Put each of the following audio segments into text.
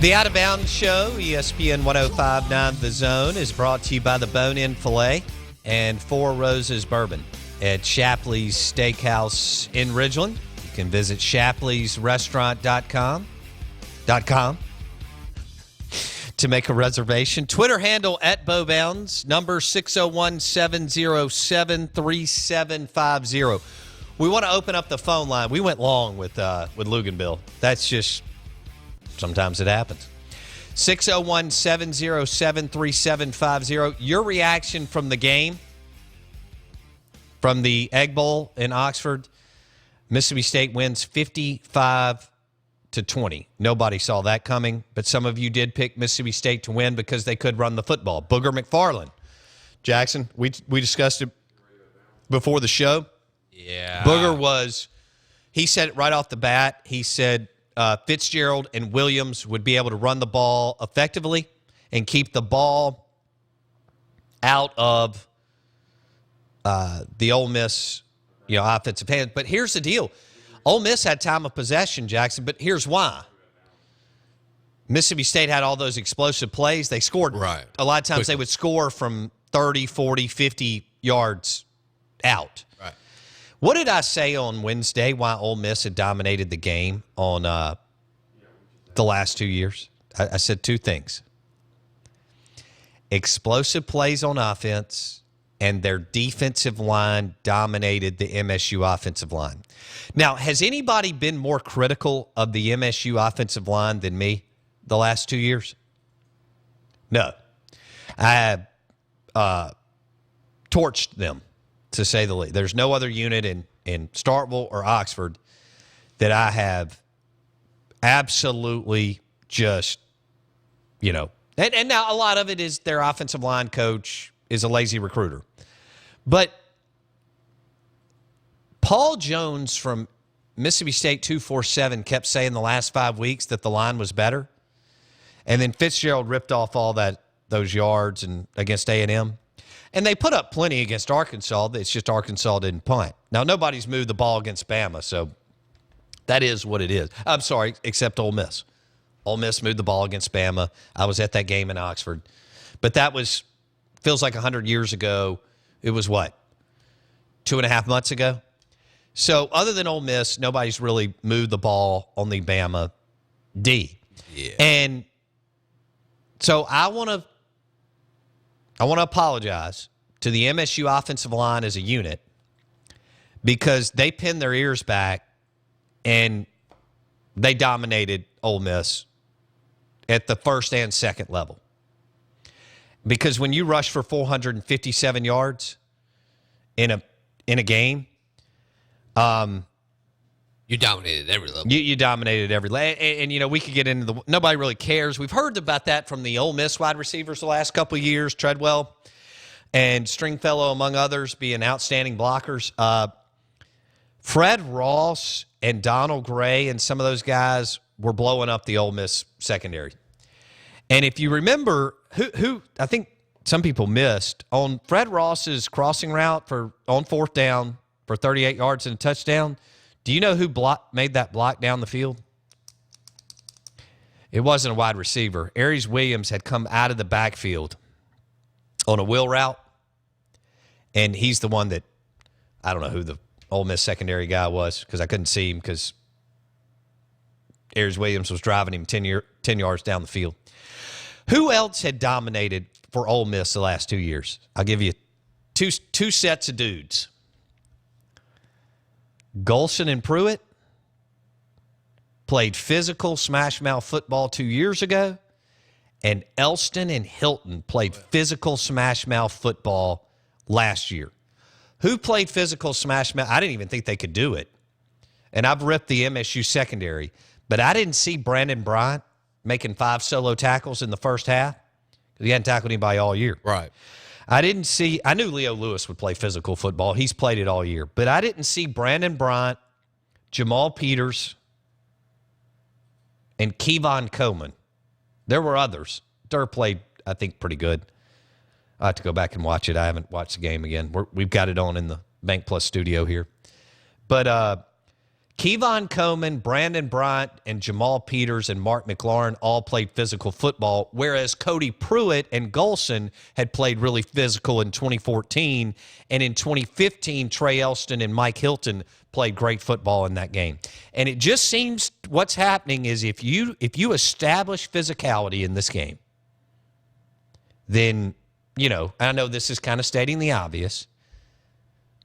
The Out of Bounds Show, ESPN 105.9 The Zone, is brought to you by the Bone-In Filet and Four Roses Bourbon at Shapley's Steakhouse in Ridgeland. You can visit shapleysrestaurant.com to make a reservation. Twitter handle at Bowbounds, number 601-707-3750. We want to open up the phone line. We went long with Luganville. That's just... sometimes it happens. 601-707-3750. Your reaction from the game, from the Egg Bowl in Oxford. Mississippi State wins 55-20. Nobody saw that coming, but some of you did pick Mississippi State to win because they could run the football. Booger McFarland. Jackson, we discussed it before the show. Yeah. Booger he said it right off the bat. He said Fitzgerald and Williams would be able to run the ball effectively and keep the ball out of the Ole Miss, offensive hands. But here's the deal. Ole Miss had time of possession, Jackson, but here's why. Mississippi State had all those explosive plays. They scored. Right. A lot of times they would score from 30, 40, 50 yards out. Right. What did I say on Wednesday why Ole Miss had dominated the game on the last 2 years? I said two things. Explosive plays on offense, and their defensive line dominated the MSU offensive line. Now, has anybody been more critical of the MSU offensive line than me the last 2 years? No. I have torched them, to say the least. There's no other unit in Starkville or Oxford that I have absolutely just, and now a lot of it is their offensive line coach is a lazy recruiter. But Paul Jones from Mississippi State 247 kept saying the last 5 weeks that the line was better. And then Fitzgerald ripped off all those yards and against A&M. And they put up plenty against Arkansas. It's just Arkansas didn't punt. Now, nobody's moved the ball against Bama, so that is what it is. I'm sorry, except Ole Miss. Ole Miss moved the ball against Bama. I was at that game in Oxford. But that feels like 100 years ago. It was what? 2.5 months ago? So other than Ole Miss, nobody's really moved the ball on the Bama D. Yeah. And so I want to apologize to the MSU offensive line as a unit because they pinned their ears back and they dominated Ole Miss at the first and second level. Because when you rush for 457 yards in a game, you dominated every level. You dominated every level. And we could get into nobody really cares. We've heard about that from the Ole Miss wide receivers the last couple of years, Treadwell and Stringfellow, among others, being outstanding blockers. Fred Ross and Donald Gray and some of those guys were blowing up the Ole Miss secondary. And if you remember, who I think some people missed, on Fred Ross's crossing route on fourth down for 38 yards and a touchdown, do you know who made that block down the field? It wasn't a wide receiver. Aries Williams had come out of the backfield on a wheel route, and he's the one that, I don't know who the Ole Miss secondary guy was because I couldn't see him because Aries Williams was driving him 10 yards down the field. Who else had dominated for Ole Miss the last 2 years? I'll give you two sets of dudes. Golson and Pruitt played physical smash mouth football 2 years ago, and Elston and Hilton played physical smash mouth football last year. Who played physical smash mouth? I didn't even think they could do it. And I've ripped the MSU secondary, but I didn't see Brandon Bryant making 5 solo tackles in the first half. He hadn't tackled anybody all year. Right. I knew Leo Lewis would play physical football. He's played it all year. But I didn't see Brandon Bryant, Jamal Peters, and Kevon Coleman. There were others. Durr played, I think, pretty good. I have to go back and watch it. I haven't watched the game again. We've got it on in the Bank Plus studio here. But Kevon Coleman, Brandon Bryant, and Jamal Peters and Mark McLaurin all played physical football, whereas Cody Pruitt and Golson had played really physical in 2014. And in 2015, Trey Elston and Mike Hilton played great football in that game. And it just seems what's happening is if you establish physicality in this game, then, I know this is kind of stating the obvious,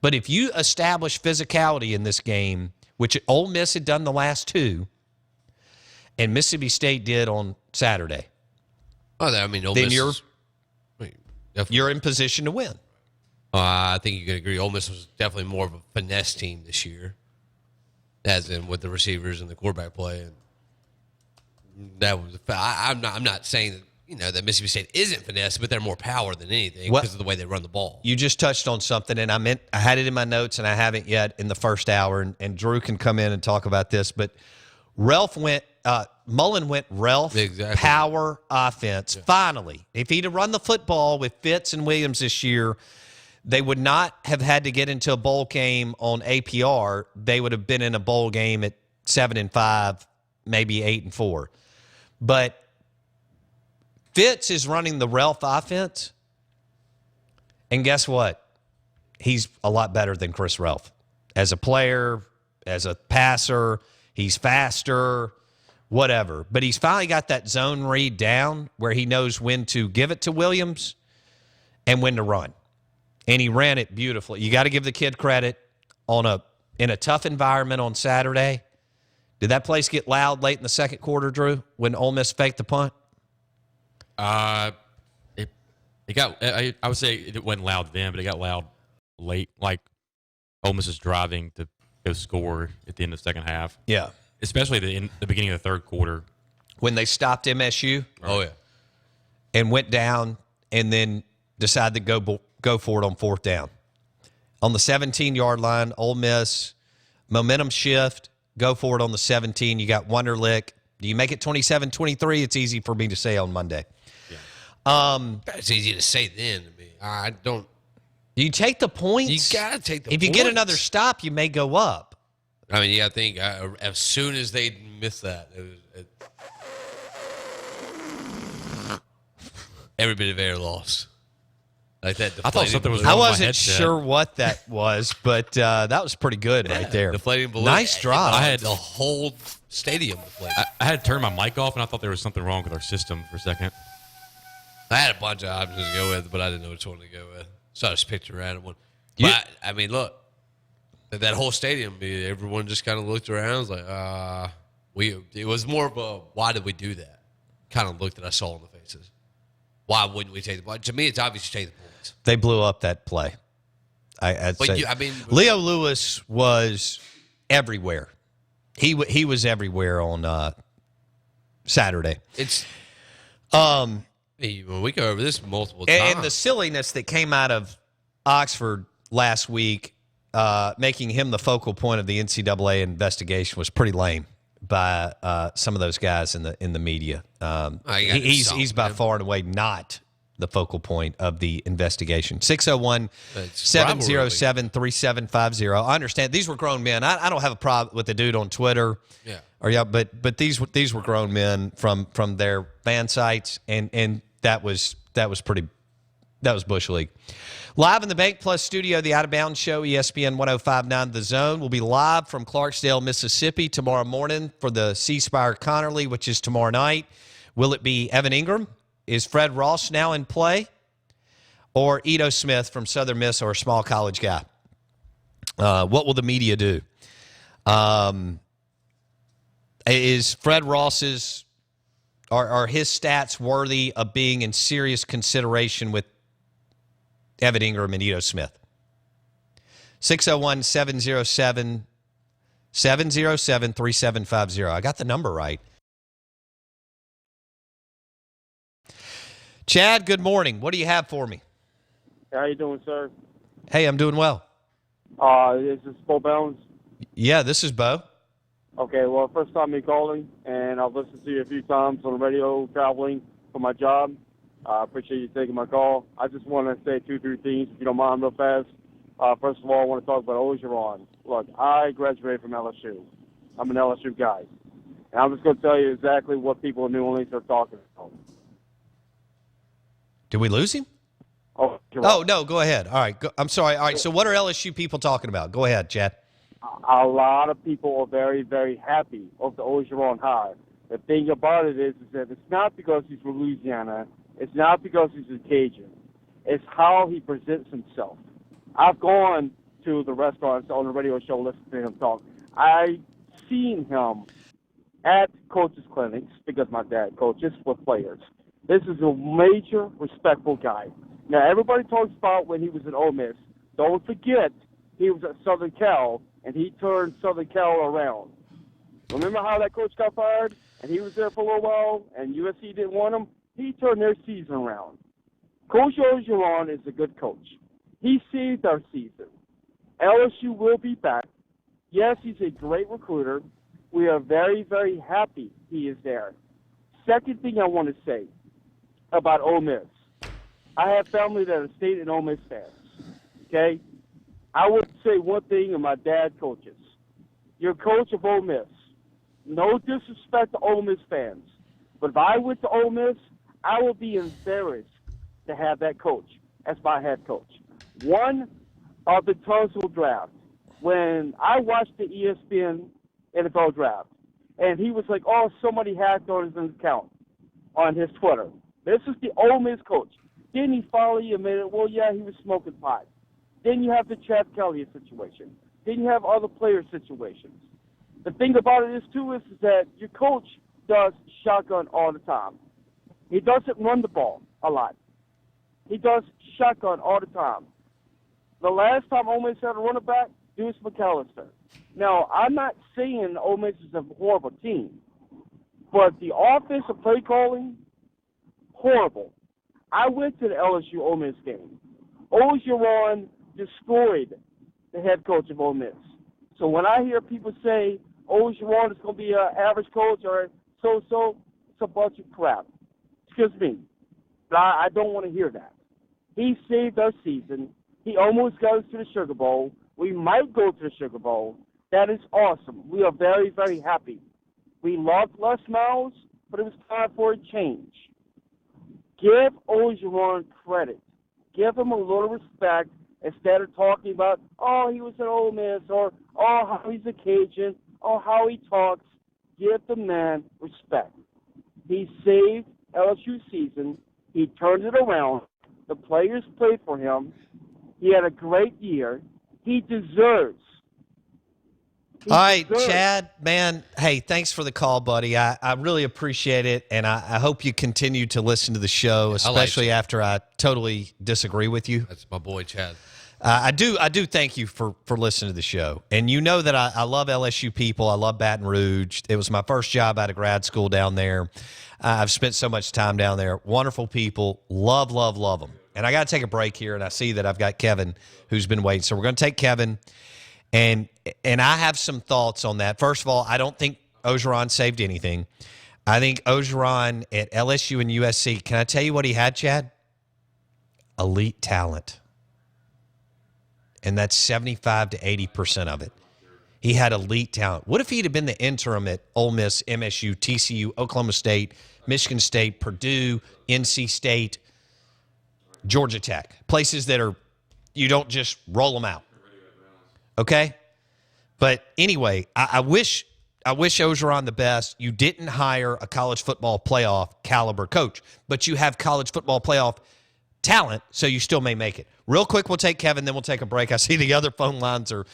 but if you establish physicality in this game, which Ole Miss had done the last two, and Mississippi State did on Saturday, Ole then Miss you're in position to win. I think you can agree. Ole Miss was definitely more of a finesse team this year, as in with the receivers and the quarterback play. And that was. I'm not saying that that Mississippi State isn't finesse, but they're more power than anything because of the way they run the ball. You just touched on something, and I had it in my notes, and I haven't yet in the first hour. And Drew can come in and talk about this, but Mullen went power offense. Yeah. Finally, if he'd have run the football with Fitz and Williams this year, they would not have had to get into a bowl game on APR. They would have been in a bowl game at 7-5, maybe 8-4. But Fitz is running the Ralph offense, and guess what? He's a lot better than Chris Ralph. As a player, as a passer, he's faster, whatever. But he's finally got that zone read down where he knows when to give it to Williams and when to run. And he ran it beautifully. You got to give the kid credit in a tough environment on Saturday. Did that place get loud late in the second quarter, Drew, when Ole Miss faked the punt? It got. I would say it wasn't loud then, but it got loud late. Like Ole Miss is driving to go score at the end of the second half. Yeah, especially in the beginning of the third quarter when they stopped MSU. Oh yeah, and went down, and then decided to go for it on fourth down on the 17-yard line. Ole Miss momentum shift. Go for it on the 17. You got Wonderlick. Do you make it 27-23? It's easy for me to say on Monday. Yeah. It's easy to say then. I don't. You take the points. You got to take the points. If you get another stop, you may go up. You got to think as soon as they miss that, every bit of air lost. Like that. I thought something was wrong. I wasn't sure what that was, but that was pretty good right there. Deflating balloon. Nice drop. I had the whole stadium deflated. I had to turn my mic off, and I thought there was something wrong with our system for a second. I had a bunch of options to go with, but I didn't know which one to go with. So I just picked a random one. But, look, that whole stadium, everyone just kind of looked around. It was like, it was more of a, why did we do that? Kind of look that I saw on the faces. Why wouldn't we take the ball? To me, it's obvious you take the points. They blew up that play. I'd say. Leo Lewis was everywhere. He was everywhere on Saturday. We go over this multiple times. And the silliness that came out of Oxford last week, making him the focal point of the NCAA investigation, was pretty lame by some of those guys in the media. He's by far and away not the focal point of the investigation. 601-707-3750. I understand these were grown men. I don't have a problem with the dude on Twitter. Yeah. But these were grown men from their fan sites, and that was Bush League. Live in the Bank Plus studio, the Out of Bounds Show, ESPN 105.9 The Zone. Will be live from Clarksdale, Mississippi tomorrow morning for the C Spire Connerly, which is tomorrow night. Will it be Evan Ingram? Is Fred Ross now in play? Or Ito Smith from Southern Miss, or a small college guy? What will the media do? Is Fred Ross's, are his stats worthy of being in serious consideration with Evan Ingram and Ito Smith? 601-707-3750. I got the number right. Chad, good morning. What do you have for me? How you doing, sir? Hey, I'm doing well. Is this Bo Bounds? Yeah, this is Bo. Okay, well, first time me calling, and I've listened to you a few times on the radio traveling for my job. I appreciate you taking my call. I just want to say 2-3 things, if you don't mind, real fast. First of all, I want to talk about Ogeron. Look, I graduated from LSU. I'm an LSU guy. And I'm just going to tell you exactly what people in New Orleans are talking about. Did we lose him? Oh, Oh, no, go ahead. All right. I'm sorry. All right, so what are LSU people talking about? Go ahead, Chad. A lot of people are very, very happy of the Orgeron hire. The thing about it is that it's not because he's from Louisiana. It's not because he's a Cajun. It's how he presents himself. I've gone to the restaurants on the radio show listening to him talk. I've seen him at coaches' clinics because my dad coaches with players. This is a major, respectful guy. Now, everybody talks about when he was at Ole Miss. Don't forget, he was at Southern Cal, and he turned Southern Cal around. Remember how that coach got fired, and he was there for a little while, and USC didn't want him? He turned their season around. Coach Orgeron is a good coach. He saved our season. LSU will be back. Yes, he's a great recruiter. We are very, very happy he is there. Second thing I want to say about Ole Miss. I have family that are state and Ole Miss fans. Okay? I would say one thing, and my dad coaches. You're coach of Ole Miss. No disrespect to Ole Miss fans. But if I went to Ole Miss, I would be embarrassed to have that coach as my head coach. One of the Tunsil draft. When I watched the ESPN NFL draft, and he was like, oh, somebody hacked on his account on his Twitter. This is the Ole Miss coach. Then he finally admitted, well, yeah, he was smoking pot. Then you have the Chad Kelly situation. Then you have other player situations. The thing about it is, too, is that your coach does shotgun all the time. He doesn't run the ball a lot. He does shotgun all the time. The last time Ole Miss had a running back, Deuce McAllister. Now, I'm not saying Ole Miss is a horrible team, but the offensive play calling, horrible. I went to the LSU Ole Miss game. Orgeron destroyed the head coach of Ole Miss. So when I hear people say Orgeron is going to be an average coach or so-so, it's a bunch of crap. Excuse me. But I don't want to hear that. He saved our season. He almost got us to the Sugar Bowl. We might go to the Sugar Bowl. That is awesome. We are very, very happy. We loved Les Miles, but it was time for a change. Give Orgeron credit. Give him a little respect instead of talking about, oh, he was at Ole Miss, or, oh, how he's a Cajun, or how he talks. Give the man respect. He saved LSU season. He turned it around. The players played for him. He had a great year. He deserves. All right, Chad, man, hey, thanks for the call, buddy. I really appreciate it, and I hope you continue to listen to the show, especially after I totally disagree with you. That's my boy, Chad. I do thank you for listening to the show. And you know that I love LSU people. I love Baton Rouge. It was my first job out of grad school down there. I've spent so much time down there. Wonderful people. Love, love, love them. And I got to take a break here, and I see that I've got Kevin who's been waiting. So we're going to take Kevin, and I have some thoughts on that. First of all, I don't think Orgeron saved anything. I think Orgeron at LSU and USC, can I tell you what he had, Chad? Elite talent. And that's 75 to 80% of it. He had elite talent. What if he'd have been the interim at Ole Miss, MSU, TCU, Oklahoma State, Michigan State, Purdue, NC State, Georgia Tech, places that are, you don't just roll them out. Okay? But anyway, I wish Orgeron the best. You didn't hire a college football playoff caliber coach, but you have college football playoff talent, so you still may make it. Real quick, we'll take Kevin, then we'll take a break. I see the other phone lines are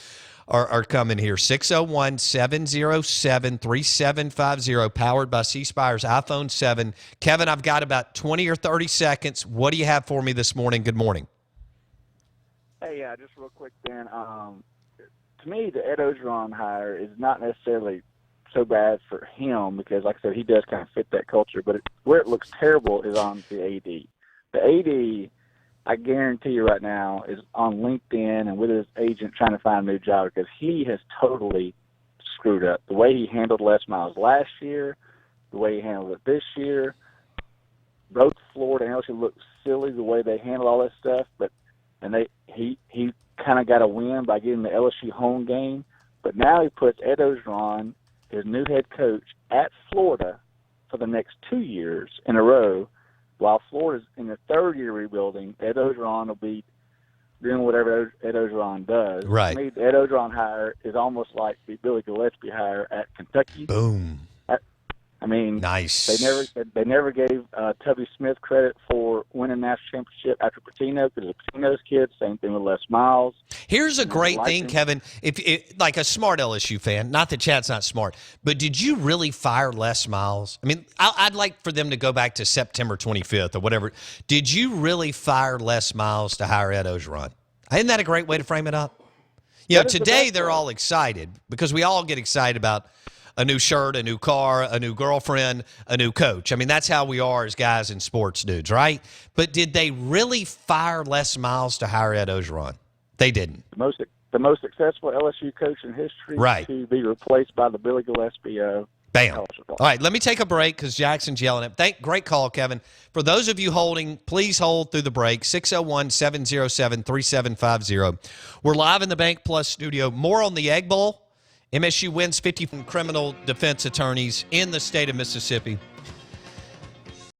coming here. 601-707-3750, powered by C Spire's iPhone 7. Kevin, I've got about 20 or 30 seconds. What do you have for me this morning? Good morning. Hey, yeah, just real quick, Dan. To me, the Ed Orgeron hire is not necessarily so bad for him because, like I said, he does kind of fit that culture. But where it looks terrible is on the AD. The AD, I guarantee you right now, is on LinkedIn and with his agent trying to find a new job because he has totally screwed up. The way he handled Les Miles last year, the way he handled it this year, both Florida and LSU looked silly the way they handled all that stuff. He kind of got a win by getting the LSU home game. But now he puts Ed Orgeron his new head coach at Florida for the next 2 years in a row, while Florida's in the third year rebuilding. Ed Ogeron will be doing whatever Ed Ogeron does. Right. To me, the Ed Ogeron hire is almost like the Billy Gillispie hire at Kentucky. Boom. I mean, Nice. they never gave Tubby Smith credit for winning national championship after Pitino, because of Pitino's kids. Same thing with Les Miles. Here's a great like thing, him. Kevin. If like a smart LSU fan, not that Chad's not smart, but did you really fire Les Miles? I mean, I'd like for them to go back to September 25th or whatever. Did you really fire Les Miles to hire Ed Ogeron? Isn't that a great way to frame it up? You know, That is the today best they're way. all excited because we all get excited about a new shirt, a new car, a new girlfriend, a new coach. I mean, that's how we are as guys and sports dudes, right? But did they really fire Les Miles to hire Ed Ogeron? They didn't. The most successful LSU coach in history Right. to be replaced by the Billy Gillispie of Bam. college football. All right, let me take a break because Jackson's yelling at. Great call, Kevin. For those of you holding, please hold through the break. 601-707-3750. We're live in the Bank Plus studio. More on the Egg Bowl. MSU wins 50 criminal defense attorneys in the state of Mississippi.